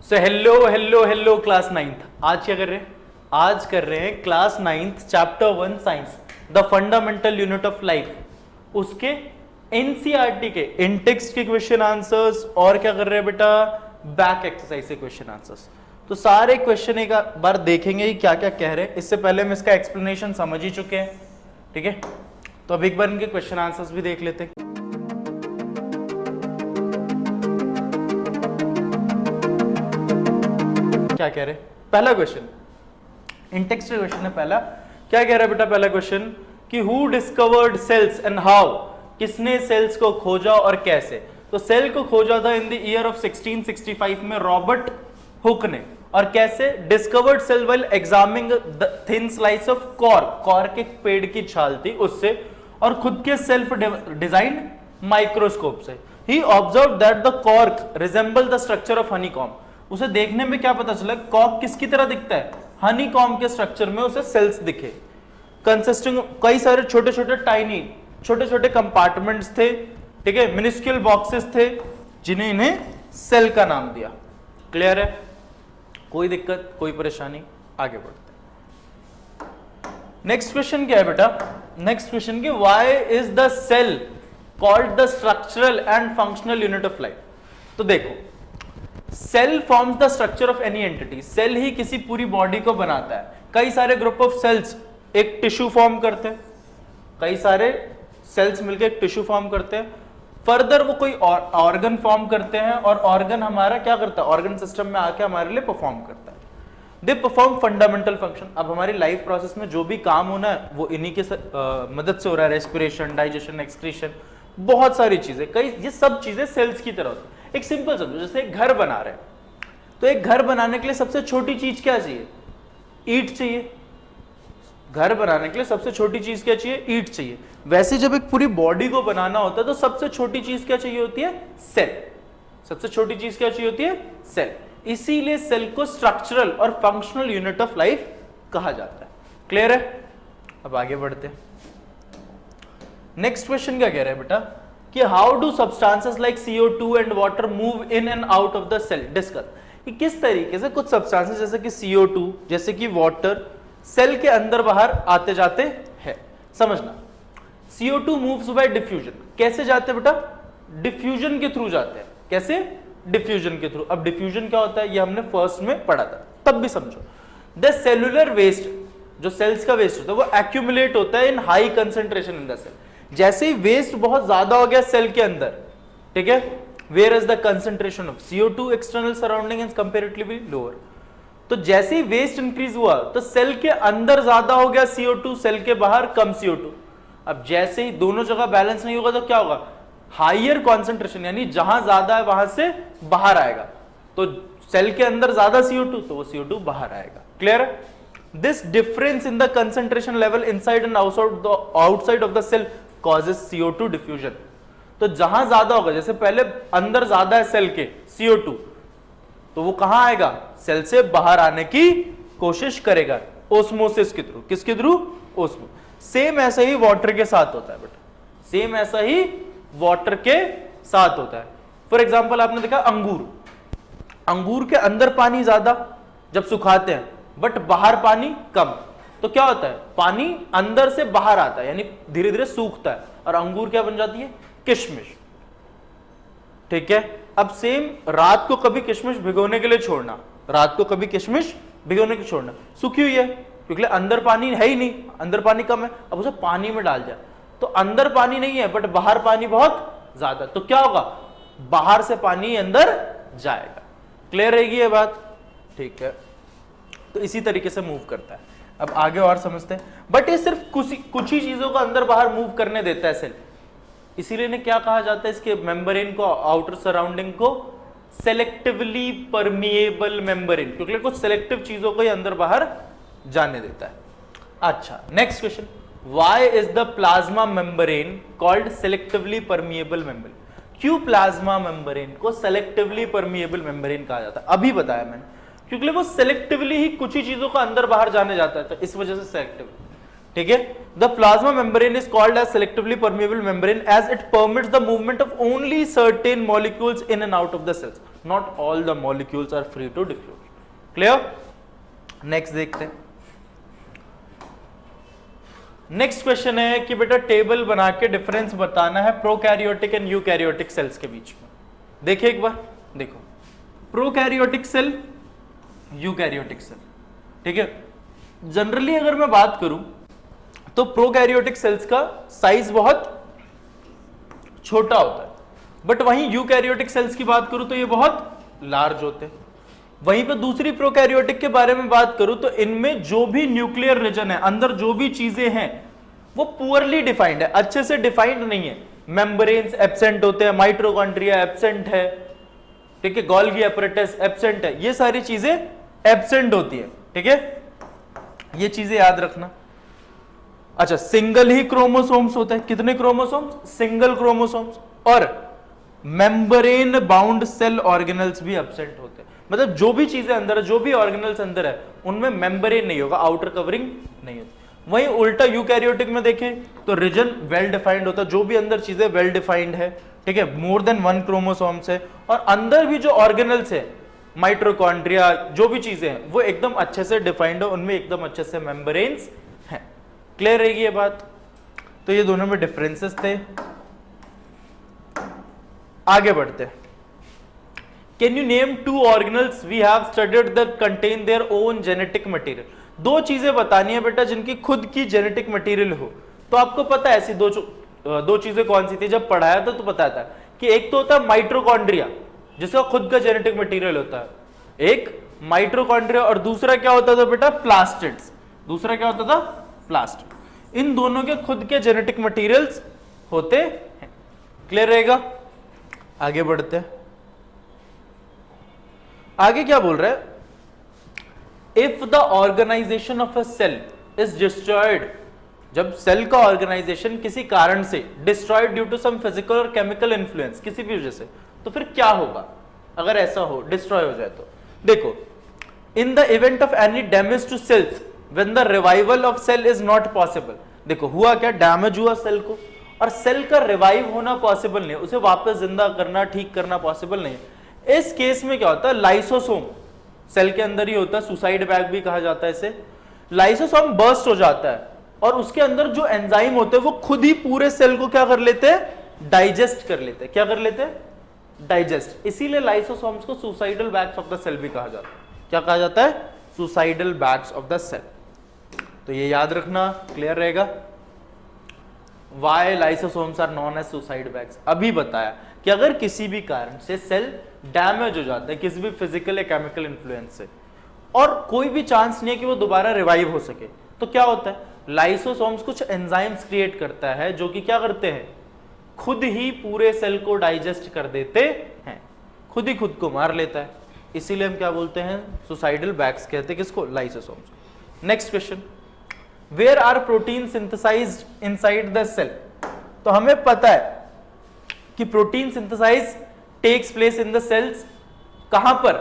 So hello hello hello class ninth. आज क्या कर रहे हैं? आज कर रहे हैं class ninth chapter 1 science the fundamental unit of life, उसके एनसीईआरटी के इन टेक्स्ट के क्वेश्चन आंसर्स और क्या कर रहे हैं बेटा, बैक एक्सरसाइज से क्वेश्चन आंसर्स। तो सारे क्वेश्चन एक बार देखेंगे ही क्या क्या कह रहे हैं। इससे पहले हम इसका एक्सप्लेनेशन समझ ही चुके हैं, ठीक है। तो अब एक बार इनके क्वेश्चन आंसर्स भी देख लेते हैं। क्या कह रहे? पहला क्वेश्चन इन टेक्स्ट क्वेश्चन है। पहला क्या कह रहा है बेटा? पहला क्वेश्चन कि who discovered cells and how, किसने सेल्स को खोजा और कैसे। तो सेल को खोजा था इन द ईयर ऑफ 1665 में रॉबर्ट हुक ने। और कैसे? Discovered cell while examining the thin slice of cork, cork एक पेड़ की छाल थी उससे, और खुद के सेल्फ डिजाइन माइक्रोस्कोप से। He observe that the cork resemble the structure of honeycomb. उसे देखने में क्या पता चला? कॉर्क किसकी तरह दिखता है? हनीकॉम्ब के स्ट्रक्चर में उसे सेल्स दिखे, कंसिस्टिंग कई सारे छोटे छोटे टाइनी छोटे छोटे कंपार्टमेंट्स थे, ठीक है, मिनिस्क्यूल बॉक्सेस थे, जिन्हें इन्हें सेल का नाम दिया। क्लियर है? कोई दिक्कत, कोई परेशानी? आगे बढ़ते हैं। नेक्स्ट क्वेश्चन क्या है बेटा? नेक्स्ट क्वेश्चन की why is the cell called the structural and functional unit of life. तो देखो, cell forms the structure of any entity. Cell ही किसी पूरी बॉडी को बनाता है। कई सारे ग्रुप ऑफ सेल्स एक टिश्यू फॉर्म करते हैं, कई सारे सेल्स मिलकर एक टिश्यू फॉर्म करते हैं। फर्दर वो कोई ऑर्गन फॉर्म करते हैं, और ऑर्गन हमारा क्या करता है? ऑर्गन सिस्टम में आके हमारे लिए परफॉर्म करता है। They perform fundamental function. अब हमारी लाइफ प्रोसेस में जो भी काम होना है वो इन्हीं के मदद से हो रहा है। रेस्पिरेशन, डाइजेशन, एक्सक्रीशन, बहुत सारी चीजें, कई ये सब चीजें सेल्स की तरह होती है। एक सिंपल समझो, जैसे एक घर बना रहे हैं, तो एक घर बनाने के लिए सबसे छोटी चीज क्या चाहिए? ईंट चाहिए। घर बनाने के लिए सबसे छोटी चीज क्या चाहिए? ईंट चाहिए। वैसे जब एक पूरी बॉडी को बनाना होता है तो सबसे छोटी चीज क्या चाहिए होती है? सेल। सबसे छोटी चीज क्या चाहिए होती है? सेल। इसीलिए सेल को स्ट्रक्चरल और फंक्शनल यूनिट ऑफ लाइफ कहा जाता है। क्लियर है? अब आगे बढ़ते हैं। नेक्स्ट क्वेश्चन क्या कह रहे हैं बेटा कि how do substances like CO2 and water move in and out of the cell. Discuss कि किस तरीके से कुछ सब्सटेंसेस जैसे कि CO2, जैसे कि वाटर, सेल के अंदर बाहर आते जाते हैं। समझना, CO2 मूव्स बाय डिफ्यूजन। कैसे जाते हैं बेटा? डिफ्यूजन के थ्रू जाते हैं। कैसे? डिफ्यूजन के थ्रू। अब डिफ्यूजन क्या होता है ये हमने फर्स्ट में पढ़ा था, तब भी समझो। द सेलुलर वेस्ट, जो सेल्स का वेस्ट होता है वो एक्यूमुलेट होता है in high concentration in the cell. जैसे ही वेस्ट बहुत ज्यादा हो गया सेल के अंदर, ठीक है, where is the concentration of CO2 external surrounding is comparatively lower. तो जैसे ही वेस्ट इंक्रीज हुआ तो सेल के अंदर ज्यादा हो गया CO2, सेल के बाहर कम CO2। अब जैसे ही दोनों जगह बैलेंस नहीं होगा तो क्या होगा? हाइयर कॉन्सेंट्रेशन, यानी जहां ज्यादा है वहां से बाहर आएगा। तो सेल के अंदर ज्यादा CO2 तो वो CO2 बाहर आएगा। Clear? This difference in the concentration level inside and outside of the cell causes CO2 diffusion। तो जहां ज्यादा होगा, जैसे पहले अंदर ज्यादा है सेल के CO2, तो वो कहां आएगा? सेल से बाहर आने की कोशिश करेगा ओस्मोसिस के थ्रू। किसके थ्रू? ओस्मो। सेम ऐसा ही वाटर के साथ होता है बेटा, सेम ऐसा ही वाटर के साथ होता है। फॉर एग्जाम्पल आपने देखा अंगूर, अंगूर के अंदर पानी ज्यादा जब सुखाते हैं, बट बाहर पानी कम। तो क्या होता है? पानी अंदर से बाहर आता है, यानी धीरे धीरे सूखता है, और अंगूर क्या बन जाती है? किशमिश। ठीक है। अब सेम रात को कभी किशमिश भिगोने के लिए छोड़ना, रात को कभी किशमिश भिगोने के छोड़ना, सूखी हुई है क्योंकि अंदर पानी है ही नहीं, अंदर पानी कम है। अब उसे पानी में डाल दिया तो अंदर पानी नहीं है बट बाहर पानी बहुत ज्यादा, तो क्या होगा? बाहर से पानी अंदर जाएगा। क्लियर रहेगी ये बात? ठीक है। तो इसी तरीके से मूव करता है। अब आगे और समझते हैं। बट ये सिर्फ कुछ ही चीजों को अंदर बाहर मूव करने देता है सेल, इसीलिए इन्हें क्या कहा जाता है? इसके मेम्ब्रेन को, आउटर सराउंडिंग को सेलेक्टिवली परमिएबल मेम्ब्रेन, क्योंकि कुछ सेलेक्टिव चीजों को ही अंदर बाहर जाने देता है। अच्छा, next question, why is the plasma membrane called selectively permeable membrane. क्यों प्लाज्मा मेम्ब्रेन को सेलेक्टिवली परमिएबल मेम्ब्रेन कहा जाता है? अभी बताया मैंने, क्योंकि वो सेलेक्टिवली ही कुछ ही चीजों को अंदर बाहर जाने जाता है, तो इस वजह से सेलेक्टिव। ठीक है। The plasma membrane is called as selectively permeable membrane as it permits the movement of only certain molecules in and out of the cells. Not all the molecules are free to diffuse. Clear? Next देखते हैं। Next question है कि बेटा table बना के difference बताना है prokaryotic and eukaryotic cells के बीच में। देखिए एक बार, देखो प्रोकैरियोटिक सेल, यूकैरियोटिक सेल, ठीक है। जनरली अगर मैं बात करूं तो प्रोकैरियोटिक सेल्स का साइज बहुत छोटा होता है, बट वहीं यूकैरियोटिक सेल्स की बात करूं तो ये बहुत लार्ज होते हैं। वहीं पर दूसरी प्रोकैरियोटिक के बारे में बात करूं तो इनमें जो भी न्यूक्लियर रीजन है, अंदर जो भी चीजें हैं वो पुअरली डिफाइंड है, अच्छे से डिफाइंड नहीं है। मेम्ब्रेन्स एब्सेंट होते हैं, माइटोकॉन्ड्रिया एब्सेंट है, ठीक है, गोल्गी एपरेटस एब्सेंट है, ये सारी चीजें एब्सेंट होती है, ठीक है, ये चीजें याद रखना। अच्छा, सिंगल ही क्रोमोसोम्स होते हैं, कितने क्रोमोसोम्स? Single chromosomes. और मेम्ब्रेन बाउंड सेल ऑर्गेनल्स भी एब्सेंट होते हैं, मतलब जो भी चीजें अंदर है, जो भी ऑर्गेनल्स अंदर है, उनमें मेम्ब्रेन नहीं होगा, आउटर कवरिंग नहीं होती। वहीं उल्टा यूकैरियोटिक में देखें तो रीजन वेल डिफाइंड होता है, जो भी अंदर चीजें वेल डिफाइंड है, ठीक है, मोर देन 1 क्रोमोसोम्स है, और अंदर भी जो ऑर्गेनल्स है, माइटोकॉन्ड्रिया, जो भी चीजें हैं वो एकदम अच्छे से डिफाइंड है, उनमें एकदम अच्छे से मेम्ब्रेन्स हैं। क्लियर रहेगी ये बात? तो ये दोनों में डिफरेंसेस थे। आगे बढ़ते हैं। Can you name 2 organelles we have studied that contain their own genetic material? दो चीजें बतानी है बेटा जिनकी खुद की जेनेटिक मटेरियल हो। तो आपको पता है ऐसी दो चीजें कौन सी थी? जब पढ़ाया था तो पता था कि एक तो होता है माइटोकॉन्ड्रिया जिसका खुद का जेनेटिक मटेरियल होता है, एक माइटोकॉन्ड्रिया, और दूसरा क्या होता था बेटा? प्लास्टिड्स। दूसरा क्या होता था? प्लास्टिड। इन दोनों के खुद के जेनेटिक मटेरियल्स होते हैं। क्लियर रहेगा? आगे बढ़ते हैं। आगे क्या बोल रहा है? If the organisation of a cell is destroyed, जब सेल का ऑर्गेनाइजेशन किसी कारण से destroyed due to some physical और केमिकल इन्फ्लुएंस, किसी भी वजह से, तो फिर क्या होगा अगर ऐसा हो, डिस्ट्रॉय हो जाए तो? देखो, in the event of any damage to cells when the revival of cell is not possible. देखो हुआ क्या, डैमेज हुआ सेल को, और सेल का रिवाइव होना पॉसिबल नहीं, उसे वापस जिंदा करना, ठीक करना पॉसिबल नहीं। इस केस में क्या होता है? लाइसोसोम सेल के अंदर ही होता है, सुसाइड बैग भी कहा जाता है इसे। लाइसोसोम बर्स्ट हो जाता है और उसके अंदर जो एंजाइम होते हैं वो खुद ही पूरे सेल को क्या कर लेते हैं? डाइजेस्ट कर लेते हैं। क्या कर लेते हैं? डाइजेस्ट। इसीलिए लाइसोसोम्स को suicidal bags of the cell भी कहा जाता है। क्या कहा जाता है? Suicidal bags of the cell. तो ये याद रखना, क्लियर रहेगा? Why lysosomes are known as suicide bags? अभी बताया कि अगर किसी भी कारण से सेल डैमेज हो जाता है किसी भी फिजिकल या केमिकल इन्फ्लुएंस से, और कोई भी चांस नहीं है कि वो दोबारा रिवाइव हो सके, तो क्या होता है? लाइसोसोम्स कुछ एंजाइम्स क्रिएट करता है जो कि क्या करते हैं? खुद ही पूरे सेल को डाइजेस्ट कर देते हैं, खुद ही खुद को मार लेता है। इसीलिए हम क्या बोलते हैं? सुसाइडल बैग्स कहते हैं किसको? Lysosomes. Next question, where are protein synthesized inside the cell? तो हमें पता है कि protein synthesize takes place in the cells कहां पर?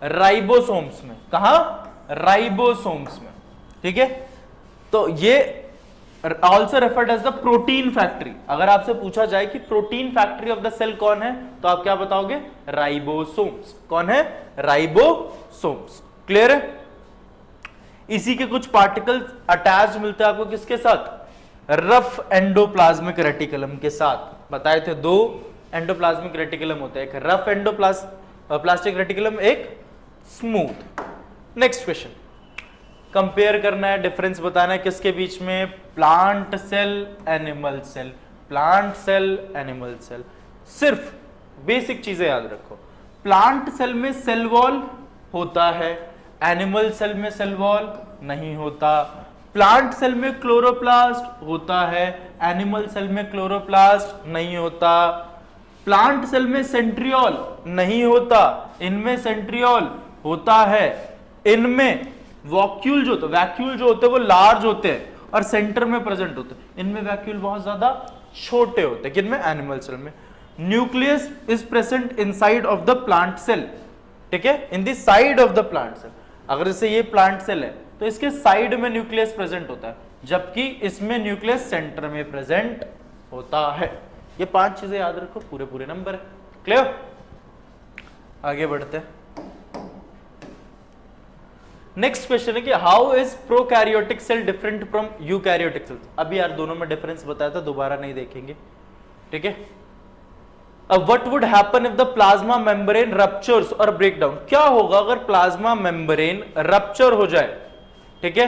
राइबोसोम्स में। कहां? राइबोसोम्स में, ठीक है। तो ये also referred as the protein factory. अगर आपसे पूछा जाए कि protein factory of the cell कौन है, तो आप क्या बताओगे? राइबोसोम्स। कौन है? राइबोसोम्स। क्लियर है? इसी के कुछ पार्टिकल्स अटैच मिलते हैं आपको किसके साथ? रफ एंडोप्लाज्मिक रेटिकुलम के साथ। बताए थे 2 एंडोप्लाज्मिक रेटिकुलम होते हैं, एक रफ एंडोप्लास्टिक रेटिकुलम, एक स्मूथ। नेक्स्ट क्वेश्चन, कंपेयर करना है, डिफरेंस बताना है किसके बीच में? Plant cell, animal cell. Plant cell, animal cell. सिर्फ बेसिक चीजें याद रखो, प्लांट सेल में सेल वॉल होता है, एनिमल सेल में सेल वॉल नहीं होता। प्लांट सेल में क्लोरोप्लास्ट होता है, एनिमल सेल में क्लोरोप्लास्ट नहीं होता। प्लांट सेल में सेंट्रियोल नहीं होता, इनमें सेंट्रियोल होता है। इनमें वैक्यूल जो होते हैं वो लार्ज होते हैं और सेंटर में प्रेजेंट होते हैं, इनमें वैक्यूल बहुत ज्यादा छोटे होते हैं। किनमें? एनिमल सेल में। Nucleus is present inside of the plant cell, ठीक है, in the side of the plant cell. अगर जैसे ये प्लांट सेल है तो इसके साइड में न्यूक्लियस प्रेजेंट होता है, जबकि इसमें न्यूक्लियस सेंटर में प्रेजेंट होता है। ये 5 चीजें याद रखो, पूरे नंबर है। क्लियर? आगे बढ़ते हैं। नेक्स्ट क्वेश्चन है कि how is prokaryotic cell different from eukaryotic cell. अभी यार दोनों में डिफरेंस बताया था, दोबारा नहीं देखेंगे, ठीक है। अब what would happen if the plasma membrane ruptures और ब्रेक डाउन। क्या होगा अगर प्लाज्मा मेम्ब्रेन रप्चर हो जाए, ठीक है,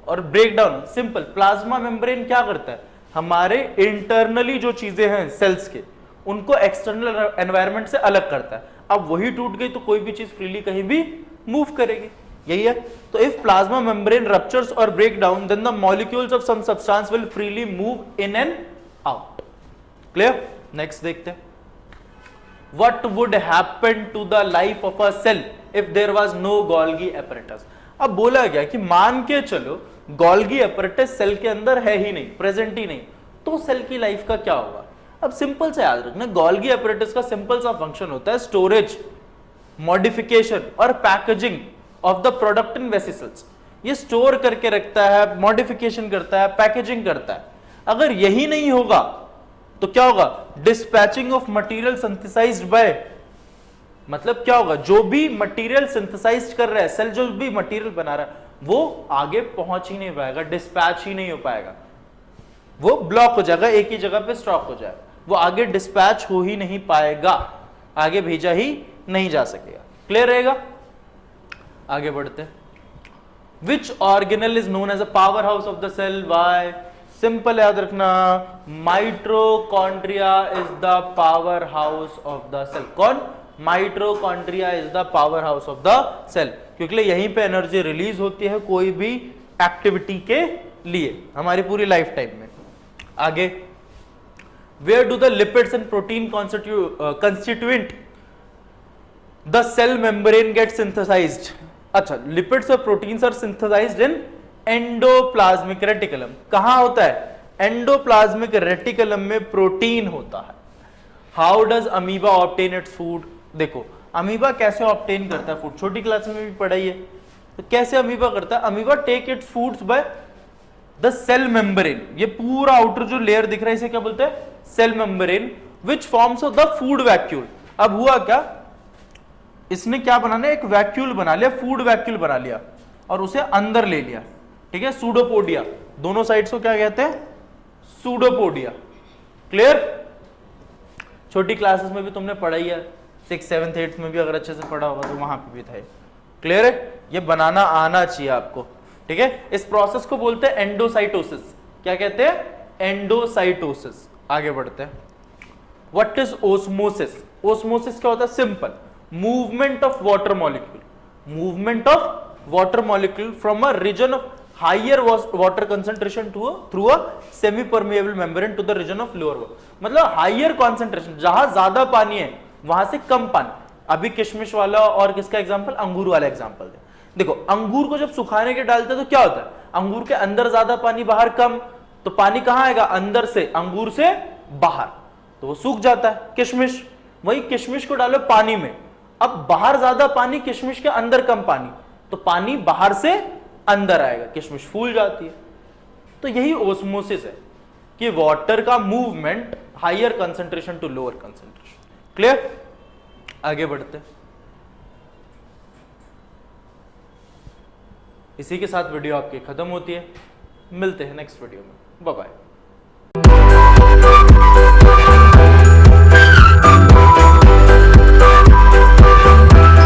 और break down. Simple, plasma membrane क्या करता है, हमारे इंटरनली जो चीजें हैं सेल्स के, उनको एक्सटर्नल एनवायरनमेंट से अलग करता है। अब वही टूट गई तो कोई भी चीज फ्रीली कहीं भी मूव करेगी, यही है। तो इफ प्लाज्मा मेम्ब्रेन रप्चर्स और break down then the molecules of some substance will freely move in and out. Clear. Next देखते हैं। What would happen to the life of a cell if there was no Golgi apparatus? अब बोला गया कि मान के चलो Golgi apparatus cell के अंदर है ही नहीं, प्रेजेंट ही नहीं, तो सेल की लाइफ का क्या होगा। अब सिंपल से याद रखना, Golgi apparatus का सिंपल सा फंक्शन होता है स्टोरेज, मॉडिफिकेशन और packaging of the product in vesicles. ये स्टोर करके रखता है, मॉडिफिकेशन करता है, पैकेजिंग करता है। अगर यही नहीं होगा तो क्या होगा, dispatching of material synthesized by, मतलब क्या होगा, जो भी मटेरियल सिंथेसाइज कर रहा है सेल, जो भी मटेरियल बना रहा है वो आगे पहुंच ही नहीं पाएगा, डिस्पैच ही नहीं हो पाएगा, वो ब्लॉक हो जाएगा, एक ही जगह पे स्टॉप हो जाएगा, वो आगे डिस्पैच हो ही नहीं पाएगा, आगे भेजा ही नहीं जा सकेगा। क्लियर रहेगा। आगे बढ़ते हैं। Which organelle is known as a powerhouse of the cell. Why. Simple याद रखना, mitochondria is the powerhouse of the cell. कौन, mitochondria is the powerhouse of the cell, क्योंकि यहीं पे एनर्जी रिलीज होती है कोई भी एक्टिविटी के लिए हमारी पूरी लाइफ टाइम में। आगे, where do the lipids and protein constituent the cell membrane get synthesized. अच्छा, लिपिड्स और proteins are synthesized in endoplasmic reticulum. कहां होता है, एंडोप्लाज्मिक रेटिकुलम में प्रोटीन होता है। How does amoeba obtain its food. देखो अमीबा कैसे ऑब्टेन करता है फूड, छोटी क्लास में भी पढ़ाई है। तो कैसे अमीबा करता है, amoeba take its foods by the cell membrane. ये पूरा आउटर जो लेयर दिख रहा है इसे क्या बोलते हैं, cell membrane, which forms the food vacuole. अब हुआ क्या, इसने क्या बनाना, एक वैक्यूल बना लिया, फूड वैक्यूल बना लिया और उसे अंदर ले लिया, ठीक है, सूडोपोडिया। दोनों साइड्स को क्या कहते हैं, सूडोपोडिया। क्लियर। छोटी क्लासेस में भी तुमने पढ़ाई है, 6th 7th 8th में भी अगर अच्छे से पढ़ा होगा तो वहां पे भी था। क्लियर है, ये बनाना आना चाहिए आपको, ठीक है। इस प्रोसेस को बोलते हैं एंडोसाइटोसिस। क्या कहते हैं, एंडोसाइटोसिस। आगे बढ़ते हैं। What is osmosis. ओस्मोसिस क्या होता है, simple, movement of water molecule, movement of water molecule from a region of higher water concentration through a semi permeable membrane to the region of lower water. मतलब higher concentration, जहां ज्यादा पानी है वहां से कम पानी। अभी किशमिश वाला और किसका एग्जांपल, अंगूर वाला एग्जांपल दे। देखो अंगूर को जब सुखाने के डालते हैं तो क्या होता है, अंगूर के अंदर ज्यादा पानी बाहर कम, तो पानी कहां आएगा, अंदर से, अंगूर से बाहर, तो वो सूख जाता है। किशमिश, वही किशमिश को डालो पानी में, अब बाहर ज्यादा पानी, किशमिश के अंदर कम पानी, तो पानी बाहर से अंदर आएगा, किशमिश फूल जाती है। तो यही ओस्मोसिस है कि वाटर का movement higher concentration to lower concentration. Clear. आगे बढ़ते हैं। इसी के साथ वीडियो आपकी खत्म होती है, मिलते हैं नेक्स्ट वीडियो में, बाय बाय।